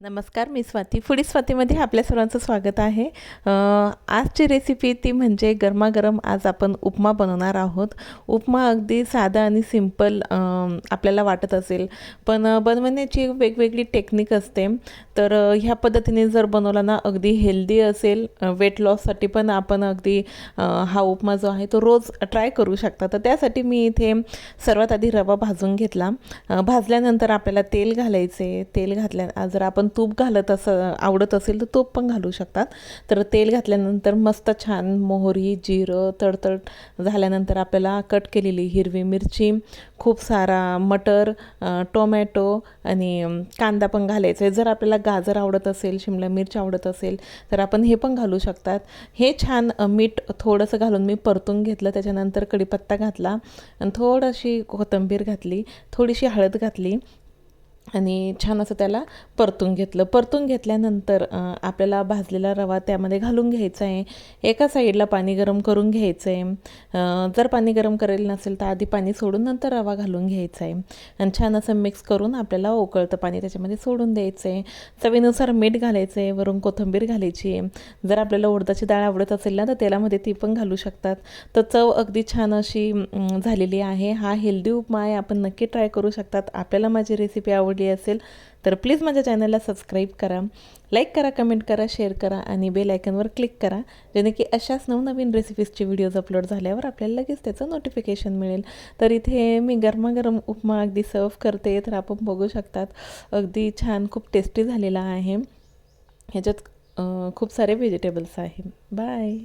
नमस्कार, मी स्वाती. फूडी स्वातीमध्ये आपल्या सर्वांचं स्वागत आहे. आजची रेसिपी ती म्हणजे गरमागरम आज आपण उपमा बनवणार आहोत. उपमा अगदी साधा आणि सिंपल आपल्याला वाटत असेल, पण बनवण्याची वेगवेगळी टेक्निक असते. तर ह्या पद्धतीने जर बनवला ना अगदी हेल्दी असेल, वेट लॉससाठी पण आपण अगदी हा उपमा जो आहे तो रोज ट्राय करू शकता. तर त्यासाठी मी इथे सर्वात आधी रवा भाजून घेतला. भाजल्यानंतर आपल्याला तेल घालायचे. तेल घातल्या जर आपण तूप घालत आवडत असेल तर तूप पण घालू शकतात. तर तेल घातल्यानंतर मस्त छान मोहरी जिरं तडतड झाल्यानंतर आपल्याला कट केलेली हिरवी मिरची, खूप सारा मटर, टोमॅटो आणि कांदा पण घालायचा आहे. जर आपल्याला गाजर आवडत असेल, शिमला मिरची आवडत असेल तर आपण हे पण घालू शकतात. हे छान मीठ थोडंसं घालून मी परतून घेतलं. त्याच्यानंतर कढीपत्ता घातला आणि थोडीशी कोथिंबीर घातली, थोडीशी हळद घातली आणि छान असं त्याला परतून घेतलं. परतून घेतल्यानंतर आपल्याला भाजलेला रवा त्यामध्ये घालून घ्यायचा आहे. एका साईडला पाणी गरम करून घ्यायचं आहे. जर पाणी गरम करेल नसेल तर आधी पाणी सोडून नंतर रवा घालून घ्यायचा आहे आणि छान असं मिक्स करून आपल्याला उकळतं पाणी त्याच्यामध्ये सोडून द्यायचं आहे. चवीनुसार मीठ घालायचं आहे, वरून कोथिंबीर घालायची आहे. जर आपल्याला उडदाची डाळ आवडत असेल ना तर तेलामध्ये ती पण घालू शकतात. तर चव अगदी छान अशी झालेली आहे. हा हेल्दी उपमा आहे, आपण नक्की ट्राय करू शकतात. आपल्याला माझी रेसिपी आवडली असेल तर प्लीज माझ्या चॅनलला सबस्क्राईब करा, लाईक करा, कमेंट करा, शेअर करा आणि बेल आयकॉनवर क्लिक करा, जेणे की अशाच नवनवीन रेसिपीजचे व्हिडिओज अपलोड झाल्यावर आपल्याला लगेच त्याचं नोटिफिकेशन मिळेल. तर इथे मी गरमागरम उपमा अगदी सर्व करते. तर आपण बघू शकतात अगदी छान, खूप टेस्टी झालेला आहे. ह्याच्यात खूप सारे व्हेजिटेबल्स आहे. बाय.